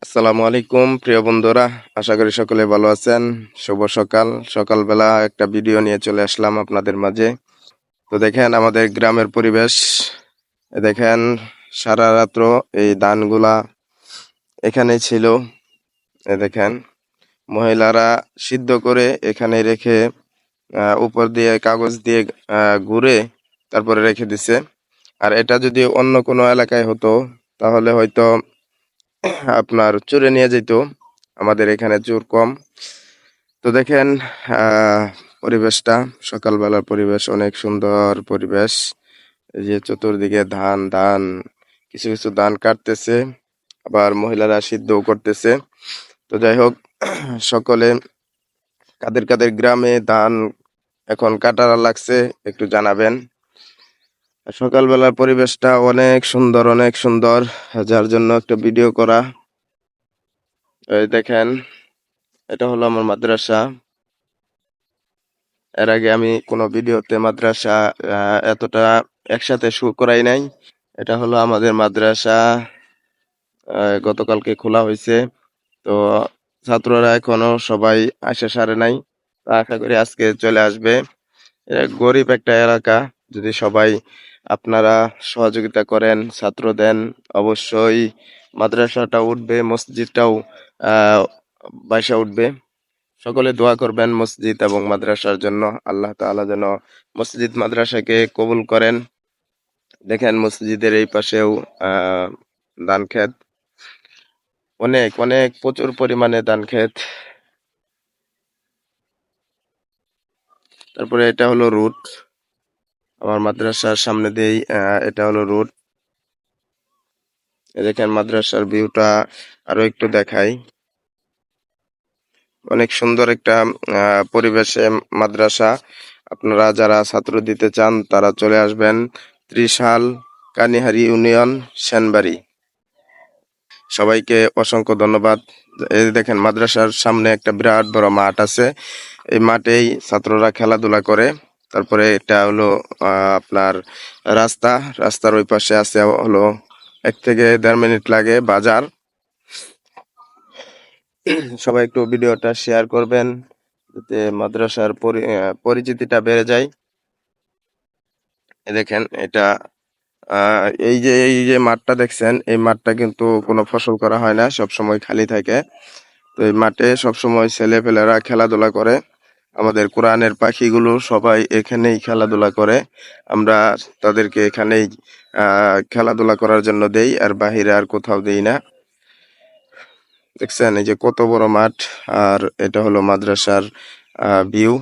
আসসালামু আলাইকুম প্রিয় বন্ধুরা, আশা করি সকলে ভালো আছেন। শুভ সকাল। সকালবেলা একটা ভিডিও নিয়ে চলে আসলাম আপনাদের মাঝে। তো দেখেন আমাদের গ্রামের পরিবেশ। দেখেন সারা রাত্র এই ধানগুলা এখানেই ছিল। দেখেন মহিলারা সিদ্ধ করে এখানে রেখে উপর দিয়ে কাগজ দিয়ে ঘুরে তারপরে রেখে দিছে। আর এটা যদি অন্য কোনো এলাকায় হতো তাহলে হয়তো আপনার চুরে নিয়ে যেত। আমাদের এখানে চোর কম। তো দেখেন আহ পরিবেশটা, সকালবেলার পরিবেশ অনেক সুন্দর পরিবেশ। এই যে চতুর্দিকে ধান ধান, কিছু কিছু ধান কাটতেছে, আবার মহিলারা সিদ্ধও করতেছে। তো যাই হোক, সকলে কাদের কাদের গ্রামে ধান এখন কাটার লাগছে একটু জানাবেন। সকালবেলার পরিবেশটা অনেক সুন্দর, অনেক সুন্দর, যার জন্য একটা ভিডিও করা। এই দেখেন, এটা হলো আমার মাদ্রাসা। এর আগে আমি কোনো ভিডিওতে মাদ্রাসা এতটা একসাথে শো করাই নাই। এটা হলো আমাদের মাদ্রাসা, গতকালকে খোলা হয়েছে। তো ছাত্ররা এখনো সবাই আসা সারে নাই। তো আশা করি আজকে চলে আসবে। গরিব একটা এলাকা, যদি সবাই আপনারা সহযোগিতা করেন, ছাত্র দেন, অবশ্যই মাদ্রাসাটা উঠবে, মসজিদটাও আহ বাইসা উঠবে। সকলে দোয়া করবেন মসজিদ এবং মাদ্রাসার জন্য। আল্লাহ তাআলা যেন মসজিদ মাদ্রাসাকে কবুল করেন। দেখেন মসজিদের এই পাশেও আহ ধান ক্ষেত, অনেক অনেক প্রচুর পরিমাণে ধান ক্ষেত। তারপরে এটা হলো রুট, আমার মাদ্রাসার সামনে দিয়েই এটা হলো রুট। দেখেন মাদ্রাসার ভিউটা আরো একটু দেখাই। অনেক সুন্দর একটা পরিবেশে মাদ্রাসা। আপনারা যারা ছাত্র দিতে চান তারা চলে আসবেন ত্রিশাল কানিহারি ইউনিয়ন সেনবাড়ি। সবাইকে অসংখ্য ধন্যবাদ। এই দেখেন মাদ্রাসার সামনে একটা বিরাট বড় মাঠ আছে। এই মাঠেই ছাত্ররা খেলাধুলা করে। তারপরে এটা হলো আপনার রাস্তা, রাস্তার ওই পাশে আছে হলো 1 থেকে 1.5 মিনিট লাগে বাজার। সবাই একটু ভিডিওটা শেয়ার করবেন যাতে মাদ্রাসার পরিচিতিটা বেড়ে যায়। দেখেন এটা এই যে মাঠটা দেখছেন, এই মাঠটা কিন্তু কোনো ফসল করা হয় না, সব সময় খালি থাকে। তো এই মাঠে সবসময় ছেলেপেলেরা খেলাধুলা করে। আমাদের কোরআনের পাখিগুলো সবাই এখানেই খেলাধুলা করে। আমরা তাদেরকে এখানেই খেলাধুলা করার জন্য দেই, আর বাহিরে আর কোথাও দেই না। দেখছেন এই যে কত বড় মাঠ, আর এটা হলো মাদ্রাসার ভিউ।